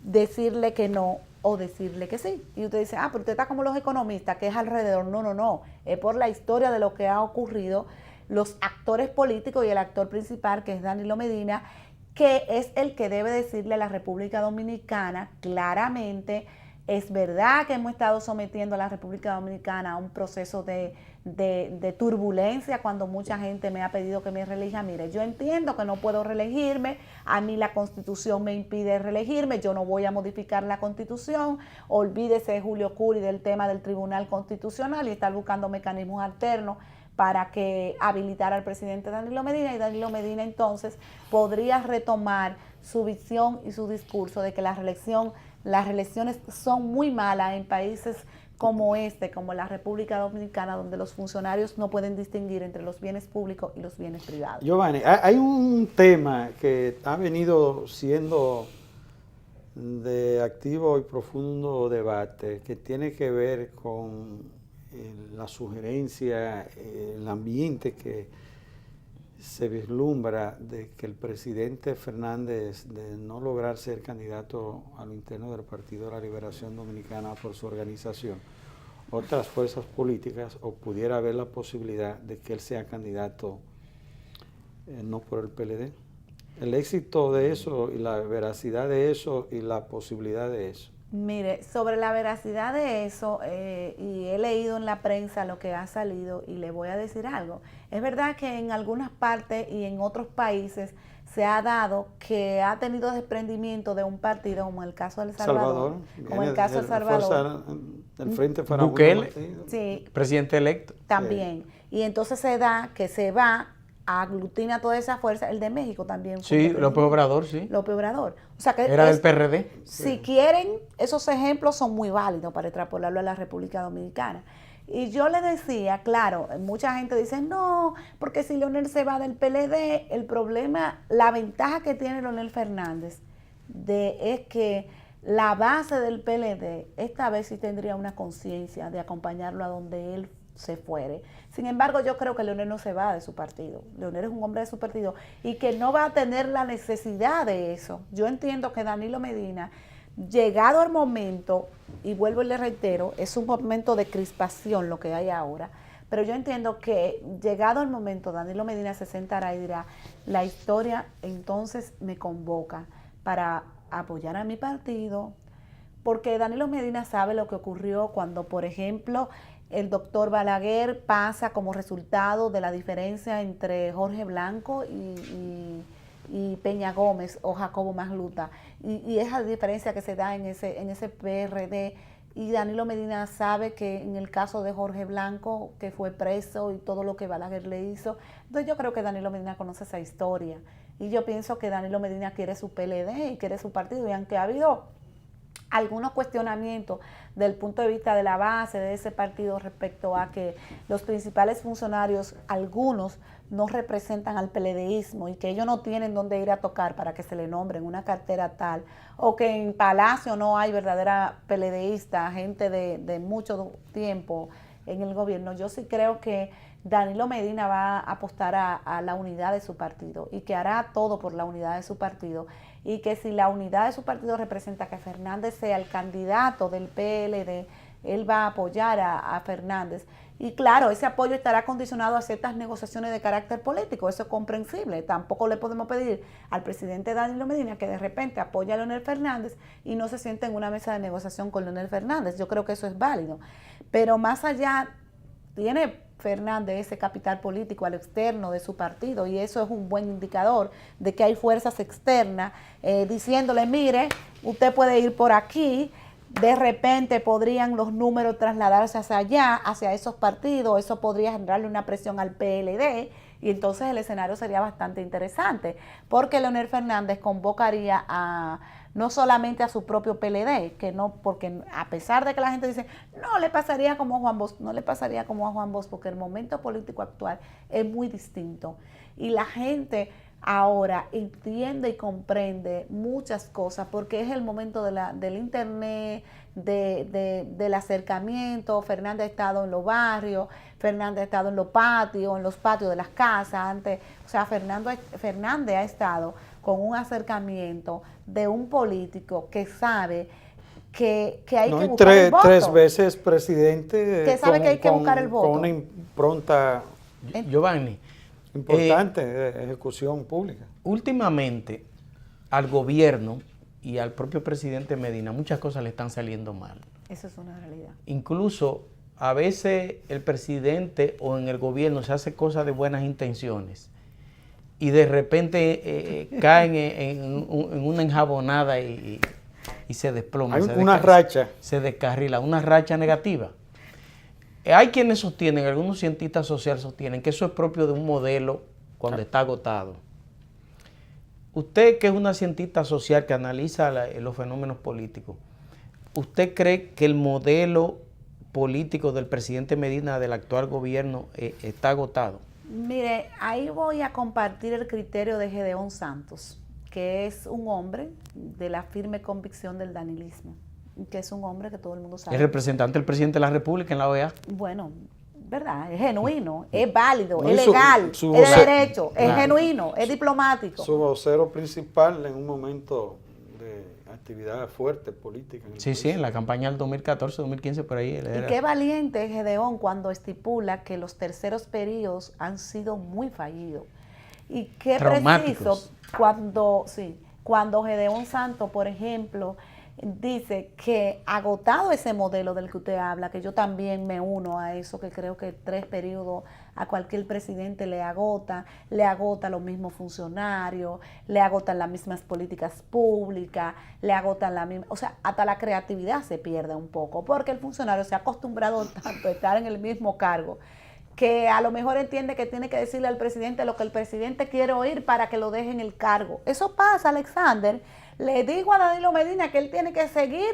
decirle que no o decirle que sí. Y usted dice, pero usted está como los economistas, que es alrededor. No, es por la historia de lo que ha ocurrido, los actores políticos y el actor principal, que es Danilo Medina, que es el que debe decirle a la República Dominicana claramente: es verdad que hemos estado sometiendo a la República Dominicana a un proceso de turbulencia cuando mucha gente me ha pedido que me reelija. Mire, yo entiendo que no puedo reelegirme, a mí la Constitución me impide reelegirme, yo no voy a modificar la Constitución, olvídese Julio Curi del tema del Tribunal Constitucional y estar buscando mecanismos alternos para que habilitar al presidente Danilo Medina, y Danilo Medina entonces podría retomar su visión y su discurso de que las reelecciones son muy malas en países como como la República Dominicana, donde los funcionarios no pueden distinguir entre los bienes públicos y los bienes privados. Giovanni, hay un tema que ha venido siendo de activo y profundo debate, que tiene que ver con la sugerencia, el ambiente que se vislumbra de que el presidente Fernández, de no lograr ser candidato a lo interno del Partido de la Liberación Dominicana por su organización, otras fuerzas políticas, o pudiera haber la posibilidad de que él sea candidato no por el PLD. El éxito de eso y la veracidad de eso y la posibilidad de eso. Mire, sobre la veracidad de eso, y he leído en la prensa lo que ha salido, y le voy a decir algo. Es verdad que en algunas partes y en otros países se ha dado que ha tenido desprendimiento de un partido, como el caso de El Salvador. Como el caso de El Salvador. El Frente para Bukele, sí, presidente electo. también. Sí. Y entonces se da que se va, aglutina toda esa fuerza. El de México también. Sí, López Obrador, sí. López Obrador. O sea que era del PRD. Si quieren, esos ejemplos son muy válidos para extrapolarlo a la República Dominicana. Y yo le decía, claro, mucha gente dice, no, porque si Leonel se va del PLD, el problema, la ventaja que tiene Leonel Fernández es que la base del PLD esta vez sí tendría una conciencia de acompañarlo a donde él se fuere. Sin embargo, yo creo que Leonel no se va de su partido. Leonel es un hombre de su partido y que no va a tener la necesidad de eso. Yo entiendo que Danilo Medina, llegado el momento, y vuelvo y le reitero, es un momento de crispación lo que hay ahora, pero yo entiendo que llegado el momento, Danilo Medina se sentará y dirá, la historia entonces me convoca para apoyar a mi partido, porque Danilo Medina sabe lo que ocurrió cuando, por ejemplo, el doctor Balaguer pasa como resultado de la diferencia entre Jorge Blanco y Peña Gómez o Jacobo Magluta, y esa diferencia que se da en ese PRD, y Danilo Medina sabe que en el caso de Jorge Blanco, que fue preso y todo lo que Balaguer le hizo, entonces yo creo que Danilo Medina conoce esa historia, y yo pienso que Danilo Medina quiere su PLD y quiere su partido, y aunque ha habido algunos cuestionamientos del punto de vista de la base de ese partido respecto a que los principales funcionarios, algunos, no representan al PLDismo y que ellos no tienen dónde ir a tocar para que se le nombre en una cartera tal, o que en Palacio no hay verdadera PLDista, gente de mucho tiempo en el gobierno. Yo sí creo que Danilo Medina va a apostar a la unidad de su partido y que hará todo por la unidad de su partido, y que si la unidad de su partido representa que Fernández sea el candidato del PLD, él va a apoyar a Fernández. Y claro, ese apoyo estará condicionado a ciertas negociaciones de carácter político, eso es comprensible. Tampoco le podemos pedir al presidente Danilo Medina que de repente apoye a Leonel Fernández y no se siente en una mesa de negociación con Leonel Fernández. Yo creo que eso es válido. Pero más allá, tiene Fernández ese capital político al externo de su partido, y eso es un buen indicador de que hay fuerzas externas diciéndole, mire, usted puede ir por aquí. De repente podrían los números trasladarse hacia allá, hacia esos partidos, eso podría generarle una presión al PLD, Y entonces el escenario sería bastante interesante, porque Leonel Fernández convocaría no solamente a su propio PLD, que no, porque a pesar de que la gente dice, no le pasaría como a Juan Bosch, no le pasaría como a Juan Bosch, porque el momento político actual es muy distinto. Y la gente ahora entiende y comprende muchas cosas, porque es el momento del internet, del acercamiento. Fernández ha estado en los barrios, Fernández ha estado en los patios de las casas antes. O sea, Fernández ha estado con un acercamiento de un político que sabe que hay que buscar el voto. 3 veces presidente. Que sabe que hay que buscar el voto. Con una impronta Giovanni, importante de ejecución pública. Últimamente al gobierno y al propio presidente Medina muchas cosas le están saliendo mal. Eso es una realidad. Incluso a veces el presidente o en el gobierno se hace cosas de buenas intenciones y de repente caen en una enjabonada y se desploma. Hay una racha. Se descarrila, una racha negativa. Hay quienes sostienen, algunos cientistas sociales sostienen que eso es propio de un modelo cuando está agotado. Usted, que es una cientista social que analiza los fenómenos políticos, ¿usted cree que el modelo político del presidente Medina, del actual gobierno, está agotado? Mire, ahí voy a compartir el criterio de Gedeón Santos, que es un hombre de la firme convicción del danilismo, que es un hombre que todo el mundo sabe. El representante del presidente de la República en la OEA. Bueno, ¿verdad? Es genuino, es válido, No, es legal, su es de vocero, derecho, es genuino, es diplomático. Su vocero principal en un momento de actividad fuerte política. Sí, en la campaña del 2014, 2015, por ahí. Y qué valiente es Gedeón cuando estipula que los terceros periodos han sido muy fallidos. Y qué preciso cuando Gedeón Santos, por ejemplo, dice que agotado ese modelo del que usted habla, que yo también me uno a eso, que creo que 3 periodos a cualquier presidente le agota a los mismos funcionarios, le agotan las mismas políticas públicas, le agotan la misma, o sea, hasta la creatividad se pierde un poco, porque el funcionario se ha acostumbrado tanto a estar en el mismo cargo, que a lo mejor entiende que tiene que decirle al presidente lo que el presidente quiere oír para que lo deje en el cargo. Eso pasa, Alexander. Le digo a Danilo Medina que él tiene que seguir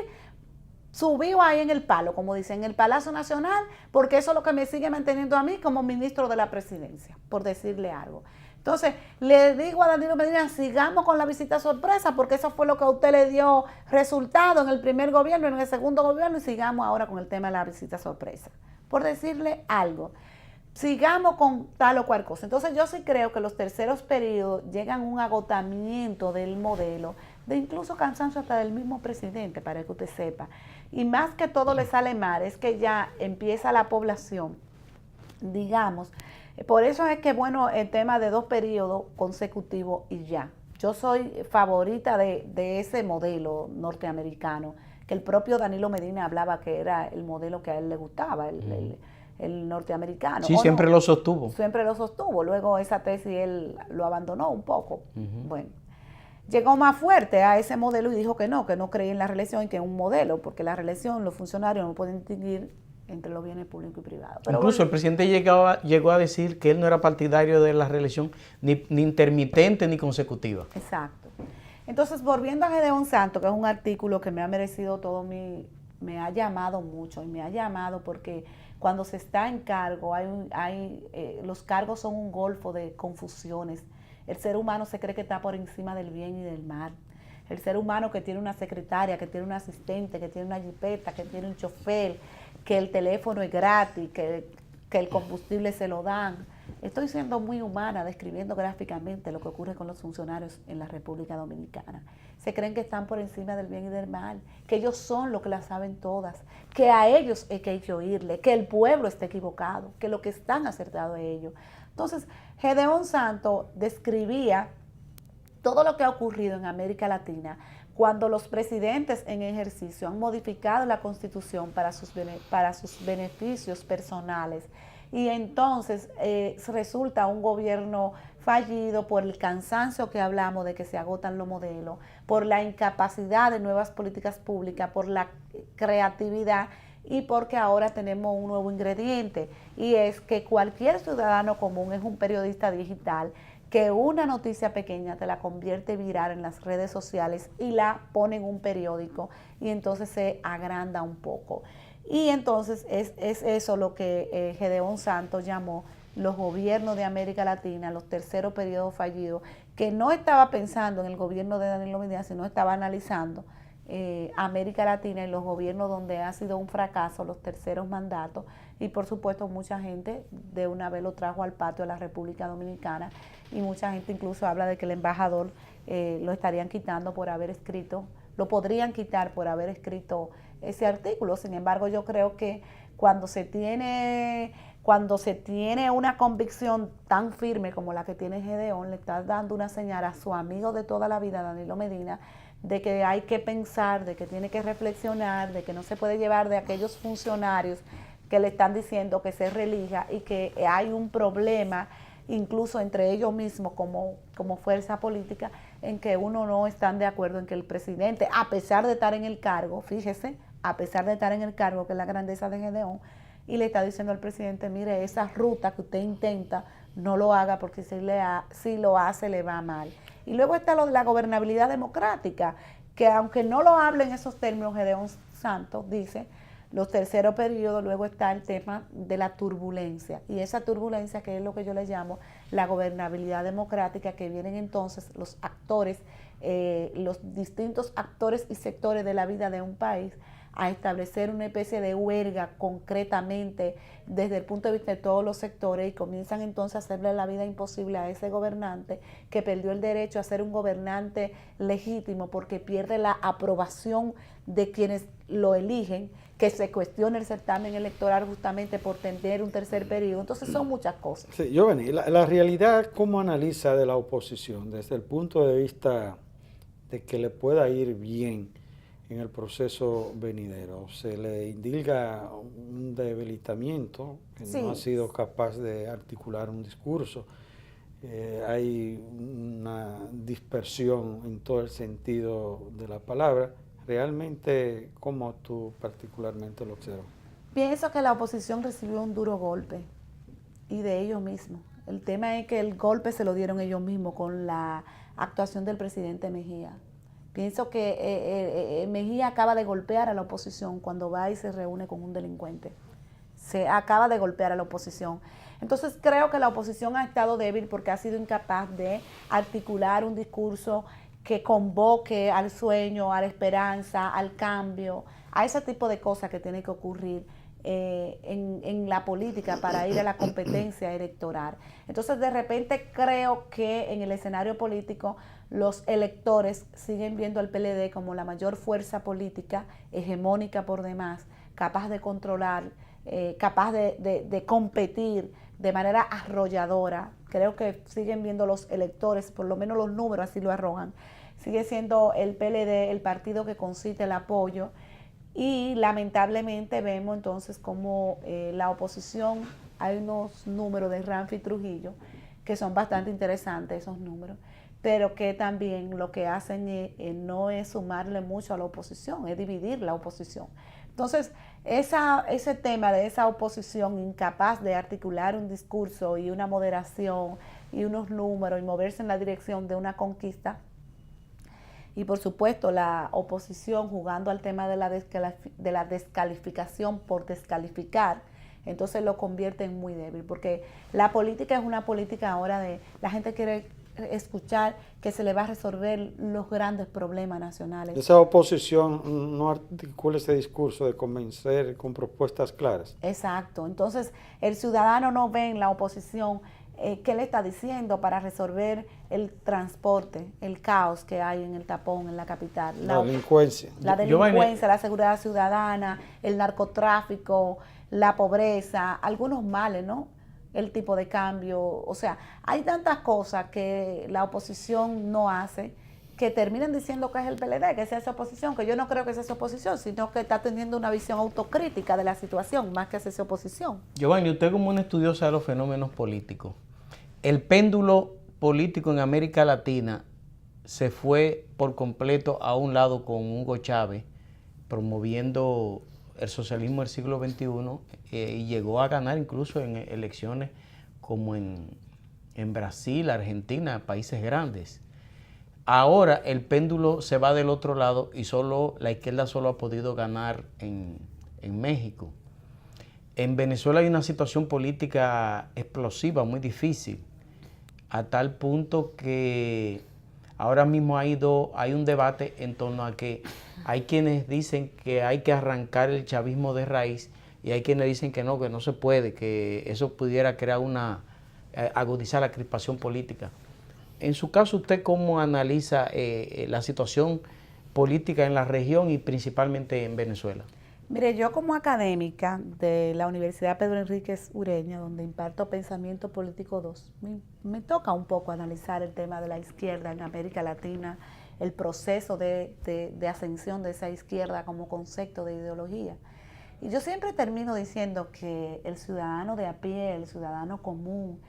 subido ahí en el palo, como dicen, en el Palacio Nacional, porque eso es lo que me sigue manteniendo a mí como ministro de la presidencia, por decirle algo. Entonces, le digo a Danilo Medina, sigamos con la visita sorpresa, porque eso fue lo que a usted le dio resultado en el primer gobierno, en el segundo gobierno, y sigamos ahora con el tema de la visita sorpresa, por decirle algo. Sigamos con tal o cual cosa. Entonces yo sí creo que los terceros periodos llegan a un agotamiento del modelo, de incluso cansancio hasta del mismo presidente, para que usted sepa. Y más que todo le sale mal, es que ya empieza la población, digamos, por eso es que bueno el tema de 2 periodos consecutivos y ya. Yo soy favorita de ese modelo norteamericano, que el propio Danilo Medina hablaba que era el modelo que a él le gustaba, el norteamericano. Sí, siempre lo sostuvo. Siempre lo sostuvo. Luego esa tesis él lo abandonó un poco. Bueno, llegó más fuerte a ese modelo y dijo que no creía en la reelección y que es un modelo, porque la reelección, los funcionarios no pueden distinguir entre los bienes públicos y privados. Pero incluso el presidente llegó a decir que él no era partidario de la reelección ni intermitente ni consecutiva. Exacto. Entonces, volviendo a Gedeón Santos, que es un artículo que me ha merecido me ha llamado mucho, y me ha llamado porque cuando se está en cargo, los cargos son un golfo de confusiones. El ser humano se cree que está por encima del bien y del mal. El ser humano que tiene una secretaria, que tiene un asistente, que tiene una jipeta, que tiene un chofer, que el teléfono es gratis, que el combustible se lo dan. Estoy siendo muy humana describiendo gráficamente lo que ocurre con los funcionarios en la República Dominicana. Se creen que están por encima del bien y del mal, que ellos son los que la saben todas, que a ellos es que hay que oírle, que el pueblo está equivocado, que lo que están acertados es ellos. Entonces, Gedeón Santos describía todo lo que ha ocurrido en América Latina cuando los presidentes en ejercicio han modificado la Constitución para sus beneficios personales, y entonces resulta un gobierno fallido por el cansancio que hablamos de que se agotan los modelos, por la incapacidad de nuevas políticas públicas, por la creatividad y porque ahora tenemos un nuevo ingrediente, y es que cualquier ciudadano común es un periodista digital que una noticia pequeña te la convierte viral en las redes sociales y la pone en un periódico, y entonces se agranda un poco. Y entonces es eso lo que Gedeón Santos llamó los gobiernos de América Latina, los terceros periodos fallidos, que no estaba pensando en el gobierno de Danilo Medina, sino estaba analizando América Latina y los gobiernos donde ha sido un fracaso los terceros mandatos, y por supuesto mucha gente de una vez lo trajo al patio de la República Dominicana, y mucha gente incluso habla de que el embajador lo estarían quitando por haber escrito, lo podrían quitar por haber escrito ese artículo. Sin embargo, yo creo que cuando se tiene una convicción tan firme como la que tiene Gedeón, le está dando una señal a su amigo de toda la vida, Danilo Medina, de que hay que pensar, de que tiene que reflexionar, de que no se puede llevar de aquellos funcionarios que le están diciendo que se reelija, y que hay un problema incluso entre ellos mismos como fuerza política, en que uno no están de acuerdo en que el presidente, a pesar de estar en el cargo, fíjese, a pesar de estar en el cargo, que es la grandeza de Gedeón, y le está diciendo al presidente, mire, esa ruta que usted intenta, no lo haga, porque si lo hace le va mal. Y luego está lo de la gobernabilidad democrática, que aunque no lo hable en esos términos Gedeón Santos, dice, los terceros periodos, luego está el tema de la turbulencia, y esa turbulencia, que es lo que yo le llamo la gobernabilidad democrática, que vienen entonces los actores, los distintos actores y sectores de la vida de un país, a establecer una especie de huelga concretamente desde el punto de vista de todos los sectores, y comienzan entonces a hacerle la vida imposible a ese gobernante que perdió el derecho a ser un gobernante legítimo porque pierde la aprobación de quienes lo eligen, que se cuestione el certamen electoral justamente por tener un tercer periodo. Entonces son muchas cosas. Sí, Giovanni, la realidad, ¿cómo analiza de la oposición desde el punto de vista de que le pueda ir bien en el proceso venidero? Se le indilga un debilitamiento, que sí, no ha sido capaz de articular un discurso. Hay una dispersión en todo el sentido de la palabra. Realmente, ¿cómo tú particularmente lo observas? Pienso que la oposición recibió un duro golpe, y de ellos mismos. El tema es que el golpe se lo dieron ellos mismos con la actuación del presidente Mejía. Pienso que Mejía acaba de golpear a la oposición cuando va y se reúne con un delincuente. Se acaba de golpear a la oposición. Entonces creo que la oposición ha estado débil porque ha sido incapaz de articular un discurso que convoque al sueño, a la esperanza, al cambio, a ese tipo de cosas que tienen que ocurrir en la política para ir a la competencia electoral. Entonces, de repente creo que en el escenario político los electores siguen viendo al PLD como la mayor fuerza política, hegemónica por demás, capaz de controlar, capaz de competir de manera arrolladora. Creo que siguen viendo los electores, por lo menos los números así lo arrojan, sigue siendo el PLD el partido que concite el apoyo, y lamentablemente vemos entonces como la oposición, hay unos números de Ramfi Trujillo que son bastante interesantes, esos números, pero que también lo que hacen no es sumarle mucho a la oposición, es dividir la oposición. Entonces, ese tema de esa oposición incapaz de articular un discurso y una moderación y unos números y moverse en la dirección de una conquista, y por supuesto la oposición jugando al tema de la descalificación por descalificar, entonces lo convierte en muy débil, porque la política es una política ahora de la gente quiere escuchar que se le va a resolver los grandes problemas nacionales. Esa oposición no articula ese discurso de convencer con propuestas claras. Exacto, entonces el ciudadano no ve en la oposición qué le está diciendo para resolver el transporte, el caos que hay en el tapón, en la capital. La delincuencia. La delincuencia, la seguridad ciudadana, el narcotráfico, la pobreza, algunos males, ¿no? El tipo de cambio, o sea, hay tantas cosas que la oposición no hace que terminan diciendo que es el PLD, que es esa oposición, que yo no creo que sea esa oposición, sino que está teniendo una visión autocrítica de la situación, más que esa oposición. Giovanni, usted como una estudiosa de los fenómenos políticos, el péndulo político en América Latina se fue por completo a un lado con Hugo Chávez, promoviendo el socialismo del siglo XXI y llegó a ganar incluso en elecciones como en Brasil, Argentina, países grandes. Ahora el péndulo se va del otro lado y la izquierda solo ha podido ganar en México. En Venezuela hay una situación política explosiva, muy difícil, a tal punto que ahora mismo hay un debate en torno a que hay quienes dicen que hay que arrancar el chavismo de raíz y hay quienes dicen que no se puede, que eso pudiera crear agudizar la crispación política. En su caso, ¿usted cómo analiza la situación política en la región y principalmente en Venezuela? Mire, yo como académica de la Universidad Pedro Enríquez Ureña, donde imparto Pensamiento Político 2, me toca un poco analizar el tema de la izquierda en América Latina, el proceso de ascensión de esa izquierda como concepto de ideología. Y yo siempre termino diciendo que el ciudadano de a pie, el ciudadano común,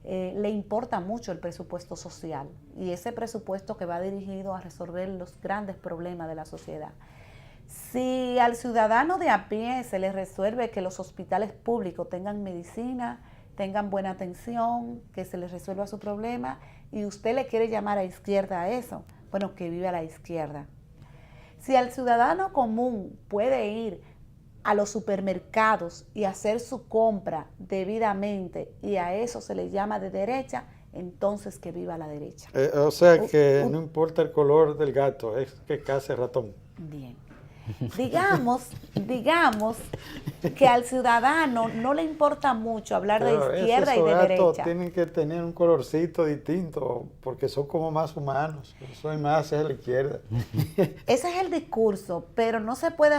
le importa mucho el presupuesto social y ese presupuesto que va dirigido a resolver los grandes problemas de la sociedad. Si al ciudadano de a pie se le resuelve que los hospitales públicos tengan medicina, tengan buena atención, que se les resuelva su problema, y usted le quiere llamar a izquierda a eso, bueno, que viva la izquierda. Si al ciudadano común puede ir a los supermercados y hacer su compra debidamente y a eso se le llama de derecha, entonces que viva la derecha. O sea que no importa el color del gato, es que case ratón. Bien. Digamos que al ciudadano no le importa mucho hablar de izquierda y de derecha. Tienen que tener un colorcito distinto porque son como más humanos. Soy más hacia la izquierda. Ese es el discurso, pero no se puede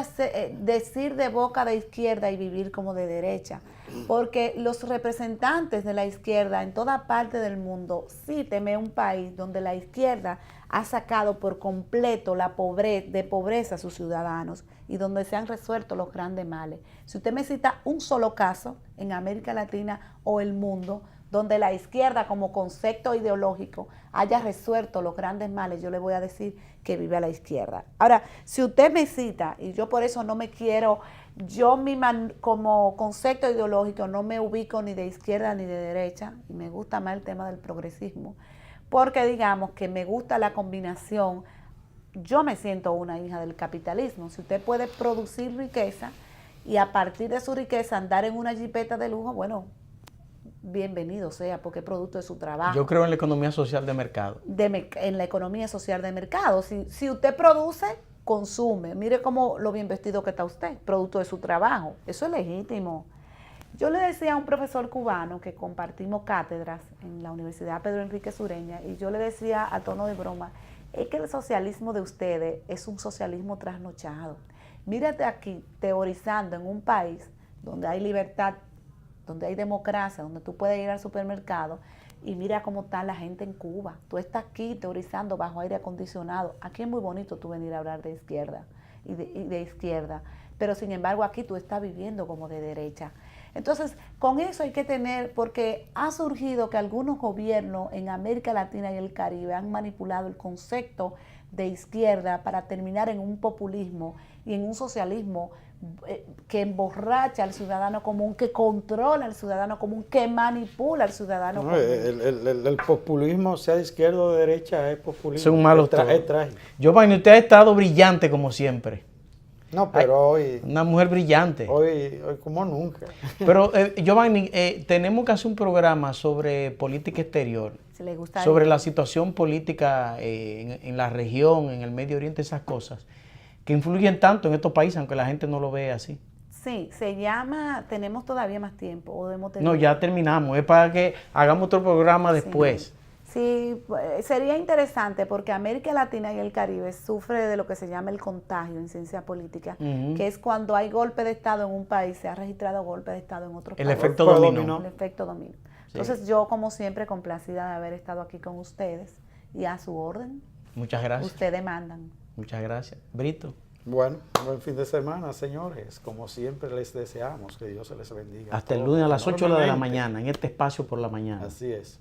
decir de boca de izquierda y vivir como de derecha, porque los representantes de la izquierda en toda parte del mundo, cíteme un país donde la izquierda ha sacado por completo de pobreza a sus ciudadanos y donde se han resuelto los grandes males. Si usted me cita un solo caso en América Latina o el mundo donde la izquierda como concepto ideológico haya resuelto los grandes males, yo le voy a decir que vive a la izquierda. Ahora, si usted me cita, y yo por eso no me quiero, como concepto ideológico no me ubico ni de izquierda ni de derecha, y me gusta más el tema del progresismo, porque digamos que me gusta la combinación. Yo me siento una hija del capitalismo. Si usted puede producir riqueza y a partir de su riqueza andar en una jipeta de lujo, bueno, bienvenido sea, porque es producto de su trabajo. Yo creo en la economía social de mercado. En la economía social de mercado. Si usted produce, consume. Mire cómo lo bien vestido que está usted, producto de su trabajo. Eso es legítimo. Yo le decía a un profesor cubano que compartimos cátedras en la Universidad Pedro Enríquez Ureña, y yo le decía a tono de broma, es que el socialismo de ustedes es un socialismo trasnochado. Mírate aquí teorizando en un país donde hay libertad, donde hay democracia, donde tú puedes ir al supermercado, y mira cómo está la gente en Cuba. Tú estás aquí teorizando bajo aire acondicionado. Aquí es muy bonito tú venir a hablar de izquierda y de izquierda, pero sin embargo aquí tú estás viviendo como de derecha. Entonces, con eso hay que tener, porque ha surgido que algunos gobiernos en América Latina y el Caribe han manipulado el concepto de izquierda para terminar en un populismo y en un socialismo que emborracha al ciudadano común, que controla al ciudadano común, que manipula al ciudadano común. El populismo, sea de izquierda o de derecha, es populismo. Son malos todos. Es trágico. Giovanni, usted ha estado brillante como siempre. No, pero hoy... Una mujer brillante. Hoy como nunca. Pero, Giovanni, tenemos que hacer un programa sobre política exterior. Si le gusta sobre la situación política en la región, en el Medio Oriente, esas cosas, que influyen tanto en estos países, aunque la gente no lo ve así. Sí, se llama, tenemos todavía más tiempo. ¿O debemos no, ya terminamos. Es para que hagamos otro programa después. Sí. Sí, sería interesante porque América Latina y el Caribe sufre de lo que se llama el contagio en ciencia política, que es cuando hay golpe de Estado en un país, se ha registrado golpe de Estado en otro país. El efecto dominó. El efecto dominó. Entonces yo, como siempre, complacida de haber estado aquí con ustedes y a su orden. Muchas gracias. Ustedes mandan. Muchas gracias. Brito. Bueno, buen fin de semana, señores. Como siempre les deseamos que Dios se les bendiga. Hasta el lunes a las 8 de la mañana, en este espacio por la mañana. Así es.